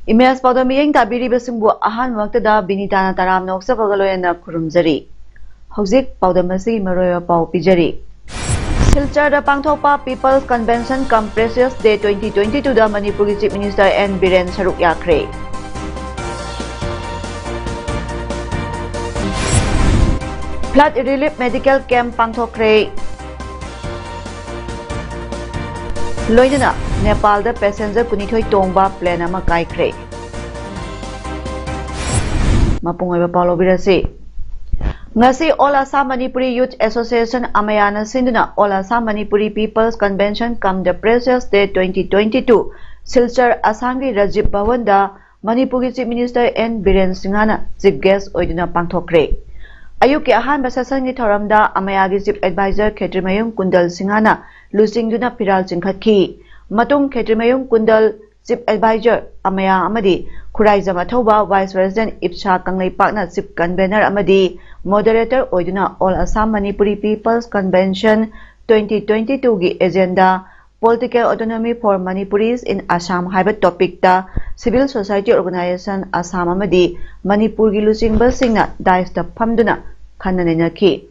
Imes PAODAM miyeng tabiri basingbu ahan waktada binitana taram noksa bagaloyana kurumjari. Hauzik PAODAM masigi maroya pau pijari. Silchar da pangthokpa People's Convention cum Precious Day 2022 da Manipur Chief Minister N Biren saruk yakre. Flood Relief Medical Camp pangthokre. Loinana Nepal da passenger kunithoi tongba plane ama kaikre. Mapungoy ba Paulo Birasi. Ngasi All Assam Manipuri Youth Association Amayana Sinduna All Assam Manipuri People's Convention cum the Precious Day 2022 Silchar Assamgi Rajib Bhavanda Manipuri Chief Minister N Biren Singhana Chief Guest Oiduna Pangthokre. Ayuki ahan basasangi thoramda Amayagi Chief Advisor Khetrimayung Kundal Singhana Lusingduna Piral Chingkhatki Matung Khetrimayung Kundal Chief Advisor Amaya Amadi Khuraizam Athoba Vice President Ipsha Kanglei Pakna Chief Convener Amadi Moderator Oiduna All Assam Manipuri People's Convention 2022 gi agenda Political Autonomy for Manipuris in Assam haiba topic ta Civil Society Organization Assam Amadi Manipur gi lusingba singna dais ta phamduna khananenaki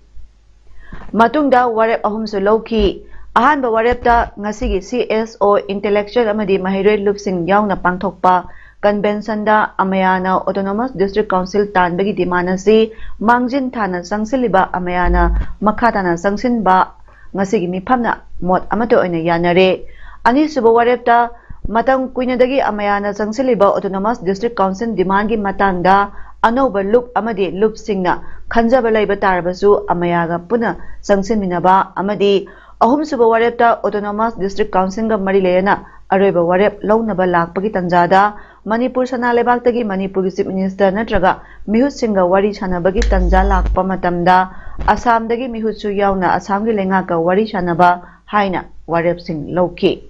Matungda warep ahumsu lawki Ahanba warepta ngasigi CSO Intellectual amadi mahiroi lupsing yauna pangthokpa convention da Amayana Autonomous District Council tanbagi dimanasi mangjin thana sangsiliba Amayana makhatana sangsinba ngasigi miphamna mot amato oina yanare ani suba warepta matang kuinadagi Amayana sangsiliba Autonomous District Council demand gi matangda anoba loop amadi lupsingna khanjaba laiba tarbasu Amayaga puna sangsinminaba amadi Ahum suba warepta Autonomous District Council ga mari leyana aroiba warep launaba lakpagi tanjada Manipur sana lebaktagi Manipur Chief Minister natraga mihut singa wari sanabagi tanja lakpa matamda Assamdagi mihutsu yauna Assamgi lengaka wari sanaba haina warep sing lawki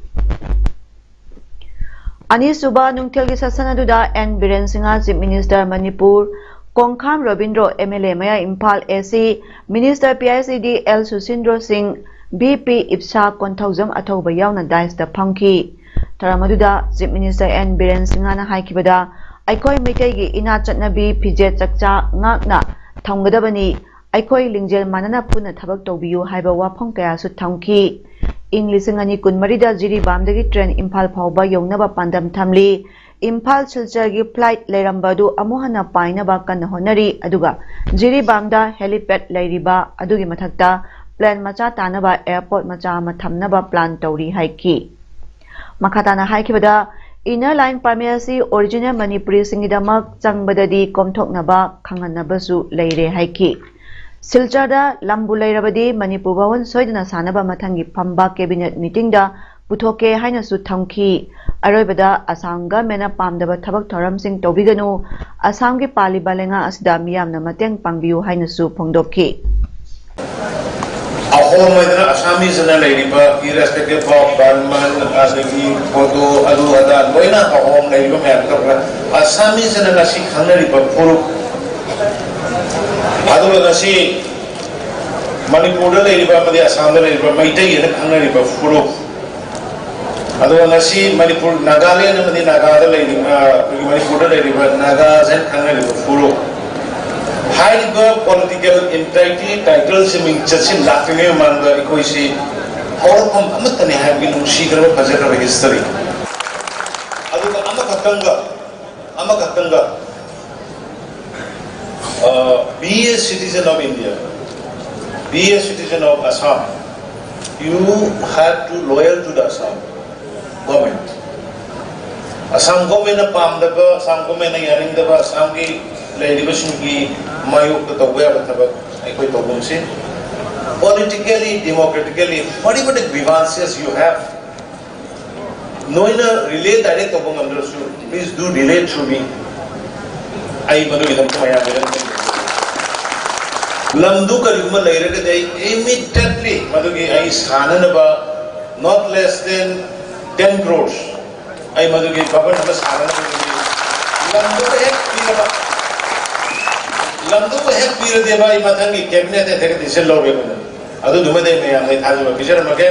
Ani suba nungtelgi sasanaduda N Biren Singha Chief Minister Manipur Kongkham Robindro MLA Maya Impal AC Minister PICD L Susindro Singh BP Ipsa Konthaujam Athoba yauna dais da phamki Taramaduda Chief Minister N Biren Singhana haikibada aikoi meitai gi ina chatnabi phije chakcha ngakna thamgadabani aikoi lingjel manana puna thabak tawbiyu haiba wafam kaya su thamki English ngani kunmari da jiri bamdagi train Imphal phauba yongnaba pandam thamli Imphal Silchar gi flight leirambadu amuhana painaba kan honari aduga jiri bamda helipad leiriba adugi mathakta plan macha tanaba airport macha mathamnaba plan tawri haiki Makhatana haikibada inner line primacy original Manipuri singidamak changbadadi komthoknaba khanganabasu leire haiki Silchada lambu leirabadi Manipur bhawan soidana sanaba mathangi phamba cabinet meeting da puthoke haina su thamki aroibada Assamga mena pamdaba thabak thoram sing tobiganu Assamgi pali balenga asda miyamna mateng pangbiu haina su phongdokki Assamese na leriba irrespective of Burman adagi photo adu ada loina ahom leriba mayam tokra Assamese na nasi khanariba puru adu nasi Manipur leriba madi Assam leriba maitai na khanariba puru adu nasi Manipur Nagaland madi Nagada leriba Manipur leriba Naga zen khanariba puru High political entity titles in Chachin Latine Manga Equisi, all from Amatani have been secret of history. Amakatanga, be a citizen of India, be a citizen of Assam. You have to loyal to the Assam government. Assam government Pamdaba, Assam government Yanindaba, Assam Lady Mayuk the way of the politically, democratically, whatever the grievances you have, noina relate direct to bang amdrosu please do relate through me ai madu idam ko maya beran lamdu karigma lairaga dai immediately madu gi ai sanana ba not less than 10 crores ai madu gi bhavan ba sanana lamdu ek pira lamdu ek pira de ba ai mathangi cabinet de decision lo be adu dumade me ai thaju bijara mage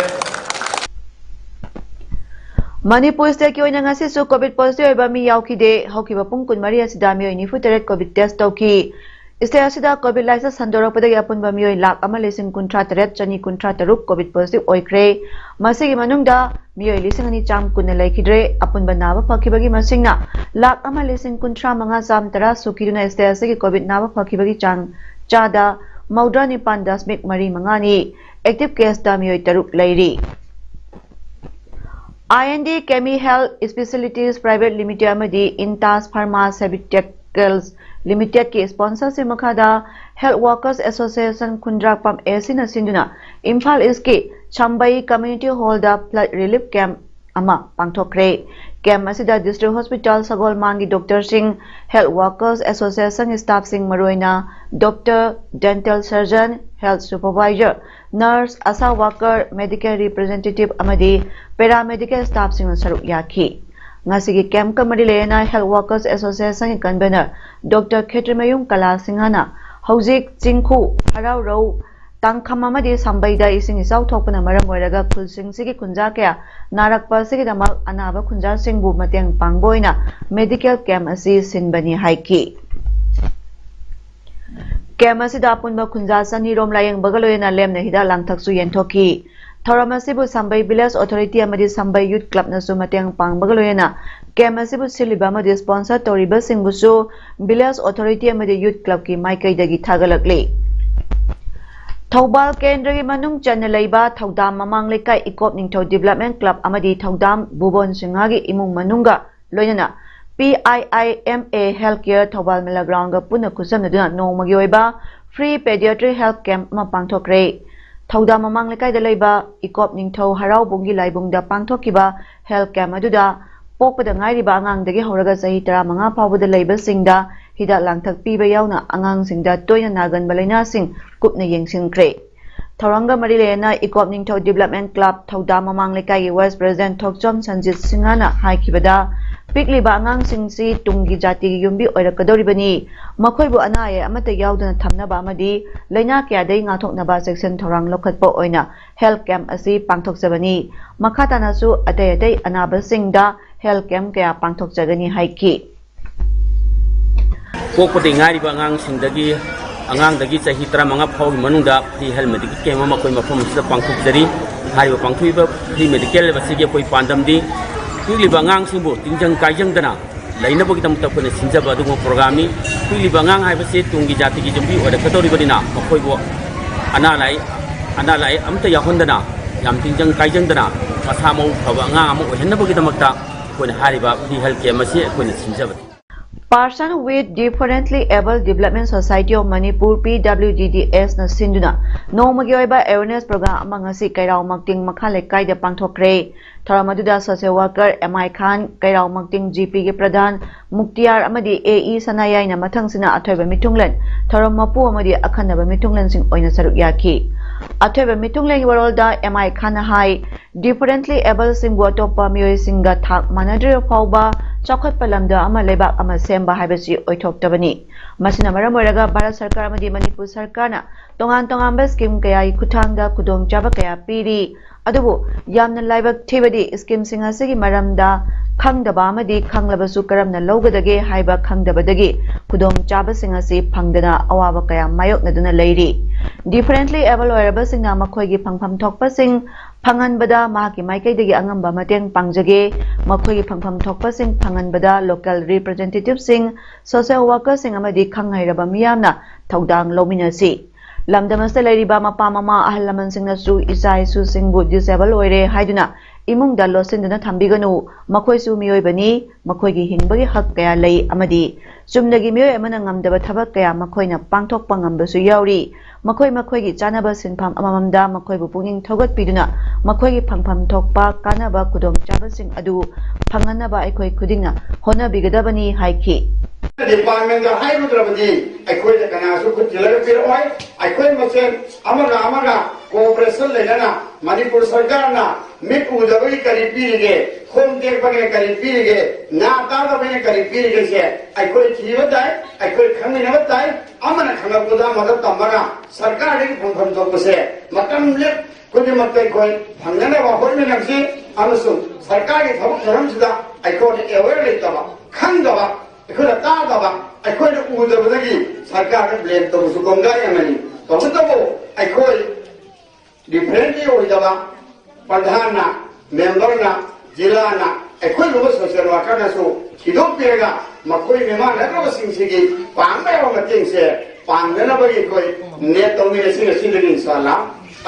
Manipur state ki oina ngasi su COVID positive ba mi yaukide haukiba pung kunmari asida mi oini futeret COVID test tauki state asida COVID license sandorakpada ya pun ba mi oi lak ama lesing kuntra teret chani kuntra taruk COVID positive oikre masigi manungda mi oi lesing ani cham kunna laikidre apun ba naba phakibagi masingna lak ama lesing kuntra manga sam tara sukiduna state asigi COVID naba phakibagi chang chada maudra ni pandasmik mari mangani active case da mi oi taruk lairi IND Chemi Health Specialties Private Limited amadi Intas Pharmaceuticals Limited ki sponsor se makhada Health Workers Association Khundrak Pam Asina Sinduna Imphal East Chambai Community Hall da Flood Relief Camp ama pangthokre camp asida District Hospital Sagol Mangi Dr Singh Health Workers Association staff Singh Maroina Doctor Dental Surgeon Health Supervisor Nurse Asa Worker Medical Representative amadi Paramedical staff Singh saruk yakhi ngasigi camp kamari lena Health Workers Association convener Dr Khetrimayum Kala Singhana Hojik Chingkhu Harau Rau Tangkham amadi sambaida ising isau thokpana maram oiraga khulsing sigi khunja kya narakpa sigi damak anaba khunja singbu mateng pangboina medical camp asi sinbani haiki camp asi da punba khunja sani rom layeng bagaloyena lemna hida langthaksu yenthoki thoramasibu sambai village authority amadi sambai youth club nasu mateng pangbagaloyena camp asibu siliba amadi sponsor toriba singbusu village authority amadi youth club ki maikai dagi thagalakle Thobal Kendra Manung Chanelaiba Thaudam Mamang Lekai Ikop Ningtho Development Club Amadi Thaudam Bubon Singagi Imung Manunga Loyana PIIMA Healthcare Thobal Mela Ground ga Puna Kusam Naduna Nongmagi Oiba Free Pediatric Health Camp Ma Pangthokre Thaudam Mamang Lekai da Leiba Ikop Ningtho Harau Bungi Laibungda Pangthokiba Health Camp aduda Pokpada ngairiba angang horaga sahi 15 phawbada leiba singda hidak langthak piba yauna angang singda toina nagan balaina sing kupna yengsingkre Thoranga Marilena Ikop Ningtho Development Club Thaudam Mamang Lekai Vice President Thokchom Sanjit Singhana haikibada pikliba angang singsi tunggi jati yumbi oirakadoribani makhoibu anaye amata yaudana thamnaba amadi laina kyadai ngathoknaba section thorang lokhatpa oina health camp asi pangthokjabani makhatana su atay anaba singda health camp kaya pangthokjagani haiki Pokpati ngariba angang singdagi angang dagi chahi 15 phawgi manungda free health medical camp ma koi mafam sida pangthokjari hariba pangthuiba free medical basigi koi pandamdi Piliba ngang singbu tingjang kaijang dana laina bagi tam tak pun sinjaba dungo programi piliba ngang hai basi tunggi jati ki jumbi oda katori badina makoi bo ana lai amta ya hondana yam tingjang kaijang dana masamo phawa ngang amu henna bagi tamakta kun hariba di hal ke masi kun sinjaba Person with Differently Able Development Society of Manipur PWDDS na sinduna nongmagi oiba awareness program amang asi kairau makting makhale kaida pangthokre Thoramaduda social worker MI Khan kairau makting GP ge pradhan Muktiar amadi AE Sanayai na mathangsina athoiba mitunglen Thoramapu amadi akhanaba mitunglen sing oina saruk yaki athoiba mitunglen warolda MI Khan hai differently able sing topa mioi singa thak manadre phauba chakhat palamda ama lebak ama semba haibasi oithoktabani masina maram oiraga Bharat Sarkar amadi Manipur Sarkarna tongan scheme kaya kuthangda kudong chaba kaya piri adubu yamna laibak thibadi scheme singa sigi maramda khangdaba amadi khanglabasu karamna logadage haiba khangdabadagi kudong chaba singa si phangdana awaba kaya mayok naduna leiri differently able oiraba singna makhoigi phangpham thokpa sing phanganbada mahaki maikaidagi angamba mateng pangjage makhoigi phangpham thokpa sing phanganbada local representative sing social worker sing amadi khanghairaba miyamna thaudang lominasi lamdamasta lairiba mapa mama ahal laman singna su isai su singbu disable oire haiduna imung da losinduna thambiganu makhoi su miyoi bani makhoi gi hingbagi hak kaya lei amadi sumdagi miyoi amana ngamdaba thabak kaya makhoi na pangthok pangam basu yauri ꯃꯈꯣꯏꯒꯤ ꯆꯥꯅꯕ ꯁꯤꯟꯐꯝ ꯑꯃꯃꯝꯗ ꯃꯈꯣꯏꯕꯨ ꯄꯨꯛꯅꯤꯡ ꯊꯧꯒꯠꯄꯤꯗꯨꯅ ꯃꯈꯣꯏꯒꯤ ꯐꯪꯐꯝ ꯊꯣꯛꯄ ꯀꯥꯟꯅꯕ ꯈꯨꯗꯣꯡꯆꯥꯕꯁꯤꯡ ꯑꯗꯨ ꯐꯪꯍꯟꯅꯕ ꯑꯩꯈꯣꯏ ꯈꯨꯗꯤꯡꯅ ꯍꯣꯠꯅꯕꯤꯒꯗꯕꯅꯤ ꯍꯥꯏꯈꯤ꯫ ꯗꯤꯄꯥꯔꯠꯃꯦꯟꯇ ꯍꯥꯏꯔꯨꯗ꯭ꯔꯕꯗꯤ ꯑꯩꯈꯣꯏꯗ ꯀꯅꯥꯁꯨ ꯈꯨꯠ ꯊꯤꯜꯂꯒ ꯄꯤꯔꯛꯑꯣꯏ꯫ ꯑꯩꯈꯣꯏ ꯃꯁꯦꯟ ꯑꯃꯒ ꯀooperation ꯂꯩꯅꯅ ꯃꯅꯤꯄꯨꯔ ꯁꯔꯀꯥꯔꯅ ꯃꯤꯠ ꯎꯗꯕꯒꯤ ꯀꯔꯤ ꯄꯤꯔꯤꯒꯦ, ꯈꯣꯡ ꯇꯦꯛꯄꯒꯤ ꯀꯔꯤ ꯄꯤꯔꯤꯒꯦ, ꯉꯥ ꯇꯥꯗꯕꯒꯤ ꯀꯔꯤ ꯄꯤꯔꯤꯒꯦꯁꯦ ꯑꯩꯈꯣꯏ ꯊꯤꯕ ꯇꯥꯏ, ꯑꯩꯈꯣꯏ ꯈꯪꯃꯤꯟꯅꯕ ꯇꯥꯏ꯫ ꯑꯃꯅ ꯈꯪꯂꯛꯄꯗ ꯃꯗꯨ ꯇꯝꯃꯒ ꯁꯔꯀꯥꯔꯗꯒꯤ ꯐꯪꯐꯝ ꯊꯣꯛꯄꯁꯦ ꯃꯇꯝ ꯂꯦꯞ ꯈꯨꯗꯤꯡꯃꯛꯇ ꯑꯩꯈꯣꯏ ꯐꯪꯅꯅꯕ ꯍꯣꯠꯅꯃꯤꯟꯅꯁꯤ ꯑꯃꯁꯨꯡ ꯁꯔꯀꯥꯔꯒꯤ ꯊꯕꯛ ꯊꯧꯔꯝꯁꯤꯗ ꯑꯩꯈꯣꯏꯅ ꯑꯦꯋꯦꯌꯔ ꯂꯩꯇꯕ, ꯈꯪꯗꯕ, ꯑꯩꯈꯣꯏꯅ ꯇꯥꯗꯕ, ꯑꯩꯈꯣꯏꯅ ꯎꯗꯕꯗꯒꯤ ꯁꯔꯀꯥꯔꯗ ꯕ꯭ꯂꯦꯝ ꯇꯧꯕꯁꯨ ꯀꯣꯡꯒꯥꯏ ꯑꯃꯅꯤ꯫ ꯇꯧꯕꯇꯕꯨ ꯑꯩꯈꯣꯏ ꯗꯤꯐꯔꯦꯟꯠꯂꯤ ꯑꯣꯏꯗꯕ ꯄ꯭ꯔꯙꯥꯟꯅ, ꯃꯦꯝꯕꯔꯅ, ꯖꯤꯂꯥꯅ, ꯑꯩꯈꯣꯏꯒꯨꯝꯕ ꯁꯣꯁꯤꯌꯦꯜ ꯋꯥꯔꯀꯔꯅꯁꯨ ꯊꯤꯗꯣꯛꯄꯤꯔꯒ ꯃꯈꯣꯏ ꯃꯤꯃꯥꯟꯅꯗꯕꯁꯤꯡꯁꯤꯒꯤ ꯄꯥꯡꯕ ꯌꯥꯕ ꯃꯇꯦꯡꯁꯦ ꯄꯥꯡꯅꯅꯕꯒꯤ ꯑꯩꯈꯣꯏ ꯅꯦꯠ ꯇꯧꯃꯤꯟꯅꯁꯤ ꯉꯁꯤꯗꯒꯤ ꯏꯟꯁꯥꯜꯂꯥ꯫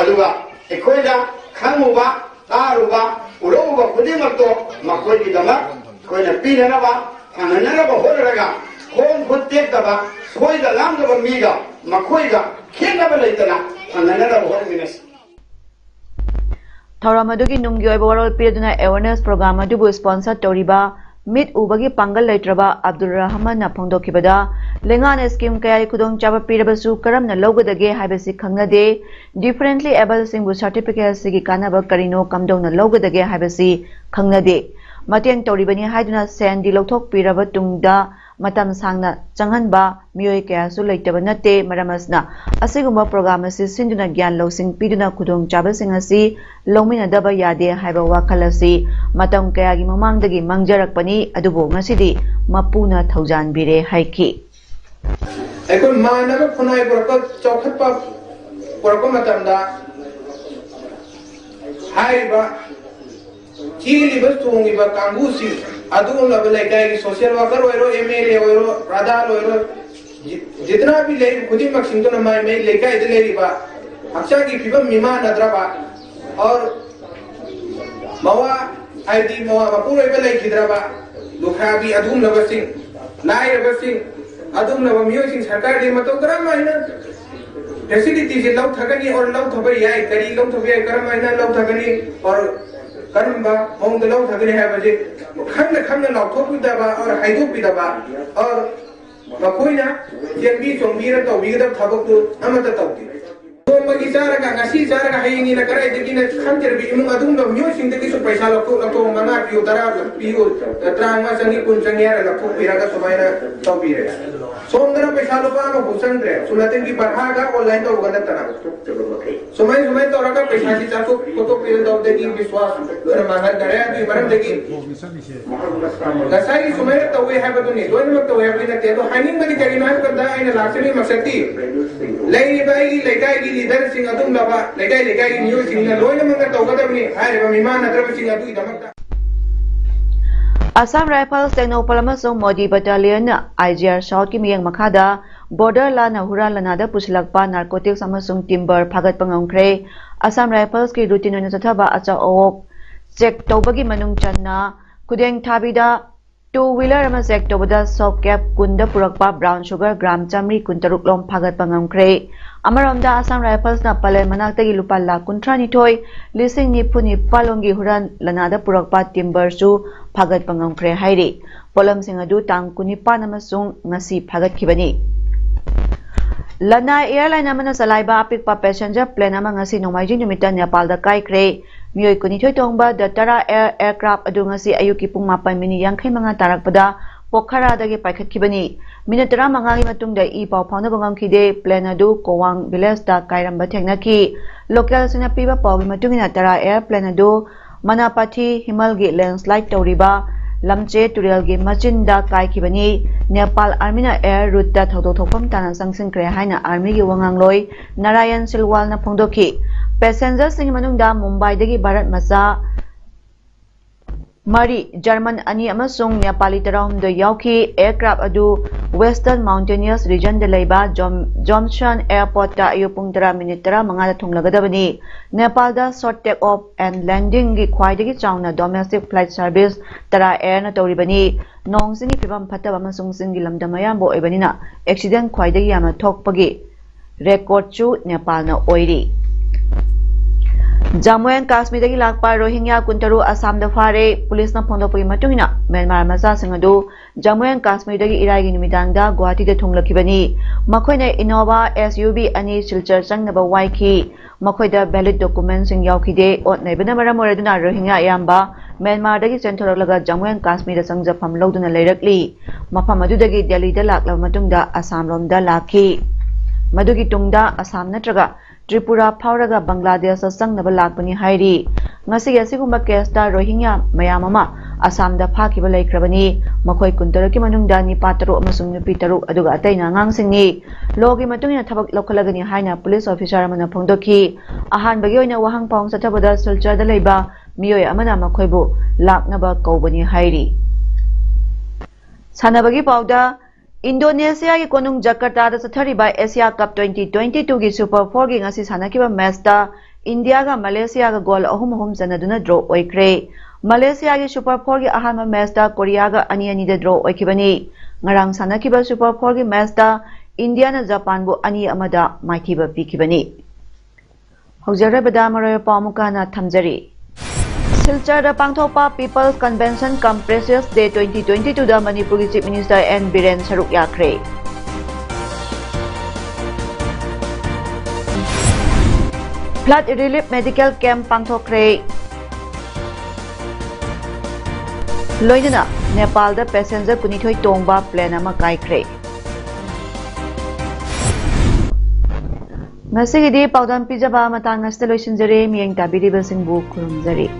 ꯑꯗꯨꯒ ꯑꯩꯈꯣꯏꯅ ꯈꯪꯉꯨꯕ, ꯇꯥꯔꯨꯕ, ꯎꯔꯛꯎꯕ ꯈꯨꯗꯤꯡꯃꯛꯇꯣ ꯃꯈꯣꯏꯒꯤꯗꯃꯛ ꯑꯩꯈꯣꯏꯅ ꯄꯤꯅꯅꯕ, ꯐꯪꯍꯟꯅꯅꯕ ꯍꯣꯠꯅꯔꯒ ꯈꯣꯡ ꯈꯨꯠ ꯇꯦꯛꯇꯕ, ꯁꯣꯏꯗ ꯉꯥꯝꯗꯕ ꯃꯤꯒ ꯃꯈꯣꯏꯒ ꯈꯦꯠꯅꯕ ꯂꯩꯇꯅ ꯐꯪꯍꯟꯅꯅꯕ ꯍꯣꯠꯅꯃꯤꯟꯅꯁꯤ꯫ ꯊꯧꯔꯝ ꯑꯗꯨꯒꯤ ꯅꯨꯡꯒꯤ ꯑꯣꯏꯕ ꯋꯥꯔꯣꯜ ꯄꯤꯗꯨꯅ ꯑꯦꯋꯦꯌꯔꯅꯦꯁ ꯄ꯭ꯔꯣꯒ꯭ꯔꯥꯝ ꯑꯗꯨꯕꯨ ꯁ꯭ꯄꯣꯟꯁꯔ ꯇꯧꯔꯤꯕ ꯃꯤꯠ ꯎꯕꯒꯤ ꯄꯥꯡꯒꯜ ꯂꯩꯇ꯭ꯔꯕ ꯑꯕꯗꯨꯜ ꯔꯍꯃꯟꯅ ꯐꯣꯡꯗꯣꯛꯈꯤꯕꯗ ꯂꯩꯉꯥꯛꯅ ꯁ꯭ꯀꯤꯝ ꯀꯌꯥꯒꯤ ꯈꯨꯗꯣꯡꯆꯥꯕ ꯄꯤꯔꯕꯁꯨ ꯀꯔꯝꯅ ꯂꯧꯒꯗꯒꯦ ꯍꯥꯏꯕꯁꯤ ꯈꯪꯅꯗꯦ, ꯗꯤꯐꯔꯦꯟꯠꯂꯤ ꯑꯦꯕꯜꯁꯤꯡꯕꯨ ꯁꯔꯇꯤꯐꯤꯀꯦꯠ ꯑꯁꯤꯒꯤ ꯀꯥꯟꯅꯕ ꯀꯔꯤꯅꯣ, ꯀꯝꯗꯧꯅ ꯂꯧꯒꯗꯒꯦ ꯍꯥꯏꯕꯁꯤ ꯈꯪꯅꯗꯦ, ꯃꯇꯦꯡ ꯇꯧꯔꯤꯕꯅꯤ ꯍꯥꯏꯗꯨꯅ ꯁꯦꯟꯗꯤ ꯂꯧꯊꯣꯛꯄꯤꯔꯕ ꯇꯨꯡꯗ ꯃꯇꯝ ꯁꯥꯡꯅ ꯆꯪꯍꯟꯕ ꯃꯤꯑꯣꯏ ꯀꯌꯥꯁꯨ ꯂꯩꯇꯕ ꯅꯠꯇꯦ꯫ ꯃꯔꯝ ꯑꯁꯤꯅ ꯑꯁꯤꯒꯨꯝꯕ ꯄ꯭ꯔꯣꯒ꯭ꯔꯥꯝ ꯑꯁꯤ ꯁꯤꯟꯗꯨꯅ ꯒ꯭ꯌꯥꯟ ꯂꯧꯁꯤꯡ ꯄꯤꯗꯨꯅ ꯈꯨꯗꯣꯡꯆꯥꯕꯁꯤꯡ ꯑꯁꯤ ꯂꯧꯃꯤꯟꯅꯗꯕ ꯌꯥꯗꯦ ꯍꯥꯏꯕ ꯋꯥꯈꯜ ꯑꯁꯤ ꯃꯇꯝ ꯀꯌꯥꯒꯤ ꯃꯃꯥꯡꯗꯒꯤ ꯃꯥꯡꯖꯔꯛꯄꯅꯤ, ꯑꯗꯨꯕꯨ ꯉꯁꯤꯗꯤ ꯃꯄꯨꯅ ꯊꯧꯖꯥꯟꯕꯤꯔꯦ ꯍꯥꯏꯈꯤ꯫ ꯑꯩꯈꯣꯏ ꯃꯥꯟꯅꯕ ꯈꯨꯟꯅꯥꯏ ꯄꯨꯔꯛꯄ ꯆꯥꯎꯈꯠꯄ ꯄꯨꯔꯛꯄ ꯃꯇꯝꯗ ꯍꯥꯏꯔꯤꯕ ꯆꯦꯜꯂꯤꯕ ꯆꯣꯡꯉꯤꯕ ꯀꯥꯡꯕꯨꯁꯤꯡ ꯑꯗꯨꯒꯨꯝꯂꯕ ꯂꯩꯀꯥꯏꯒꯤ ꯁꯣꯁꯤꯌꯦꯜ ꯋꯥꯔꯀꯔ ꯑꯣꯏꯔꯣ, MLA ꯑꯣꯏꯔꯣ, ꯄ꯭ꯔꯙꯥꯟ ꯑꯣꯏꯔꯣ, जितना भी लेरी खुदिमक सिंधुना माय में लेका इधर लेरी बा हक्सा की फिबम मिमान अदरबा और मवा आईडी मवा मपूर इबे ले खिदरबा दुखा भी अधूम नवसिंग नाय रबसिंग अधूम नवमियो सिंग सरकार दी मतों करम मायना फैसिलिटी से लव थगनी और लव थबे याय करी लव थबे करम मायना लव थगनी और करम बा मोंग लव थगनी है बजे खंड लव थोपिदबा और हाइदोपिदबा और मकोइना जेबी चोंबीरा तौबीगदब थबकतु अमता तौदी तोमगी चारगा ngasi चारगा हायिंगी न कराय दिगिना खंजरबी इमुंग अदुंग मियो सिंगदगी सु पैसा लको मना पियो दरा पियो त्रांगमा संगी कुन संगियारा लको पिरागा सुबाइना तौबीरे सोंदरा पैसा लोपा म हुसनरे सुलतेन की बरहागा ऑनलाइन तो गलत तना सुमय तोरागा पैसा की चाको फोटो पिरन दौदे की विश्वास गर मांगा करे की मरम देगी गसाई सुमय तवे है बदुनी दोन मत तवे है ते तो हाइनिंग बनी करीमान करदा आइना लासनी मकसदी लेई बाई लेकाई की लीडर सिंह अदुम लबा लेकाई की न्यू सिंह लोइन मंगा तौगदबनी हायरे मिमान अदरब सिंह अदु दमकता Assam Rifles Technopal amasung Modi Battalion IGR South ki miyang makhada border lana hural lanada pusilakpa narcotics amasung timber phagatpa ngamkhre. Assam Rifles ki routine oina chathaba acha awok check tawbagi manung channa khudeng thabida two-wheeler ama check tawbada soft cap kunda purakpa brown sugar gram chamri kuntaruk lom phagatpa ngamkhre. Amaromda Assam Rifles na palen manaktagi lupa lakh 32 lising nipuni palongi huran lanada purakpa timber su phagat pangamkhre hairi polam sing adu tang 19 amasung ngasi phagat khibani Lanai airline amana salaiba apikpa passenger plane ama ngasi nomaiji numita Nepal da kaikre mioi 12 tongba the Tara aircraft adu ngasi ayuki pung 8:50 tarakpada Pokhara dagi paikhatkibani minute 15 gi matungda I pau phauna bangamkhide plane adu Kowang village da kairamba thengnaki local sina piba pau gi matungina Tara airplane adu Manapathi Himalgi landslide tawriba lamche turelgi machinda kaikhibani Nepal Army na air route da thodok thokpam tana sangsinkre haina army gi wangangloi Narayan Silwal na phongdokhi passengers sing manungda Mumbai dagi Bharat macha Mari German ani amasung Nepali tarahumdo yauki aircraft adu Western Mountainous region da leiba Johnson Airport ta ayupung 10:05 da thunglagadabani Nepal da short take off and landing gi khwaidagi chauna domestic flight service Tara air na tawribani nong singi pibam phataba amasung singi lamdam mayambo oibanina accident khwaidagi yama thokpagi record chu Nepal na oiri. Jammu and Kashmir dagi lakpa Rohingya kuntaru Assam da fare police na phondopui matungina Myanmar macha singadu Jammu and Kashmir dagi irai gi nimidang da Guwahati da thunglakibani makhoina Innova SUV ani silchar changnaba waiki makhoida valid documents sing yaukide ot naibana maram oraduna Rohingya yamba Myanmar dagi centralaga Jammu and Kashmir da sangjafam loduna leirakli mafam adudagi Delhi da laklaba matungda Assam lom da lakhi madugi tungda Assam natraga Tripura Pauraga Bangladesh sangnaba lakpani hairi ngasi asigumba kesta Rohingya mayam ama Assam da phakiba laikhrabani makhoi kuntaraki manungda ni pataro amasung nupi taru aduga ataina ngangsingni logi matungina thabak lokhalagani haina police officer amana phongdoki ahan bagi oina wahang paung sathabada sulchar da leiba miyoi amana makhoibu laknaba kaubani hairi sanabagi pauda Indonesia ki konung Jakarta da sathariba Asia Cup 2022 ki Super 4 ki ngasi sanakiba match da India ga Malaysia ga goal ahum janaduna draw oikre Malaysia ki Super 4 ki ahanma match da Korea ga ani da draw oikibani ngarang sanakiba Super 4 ki match da India na Japan bu ani amada maithiba pikibani haujarabada maroy pamuka na thamjari Silchar da pangthokpa People's Convention cum Precious Day 2022 da Manipur Chief Minister N Biren saruk yakre. Flood Relief Medical Camp pangthokre. Loinana Nepal da passenger kunithoi tongba plane ama kaikre. Ngasigidi paudam pijaba matang ngasta loisinjare miyeng tabiri basingbu kurumjari.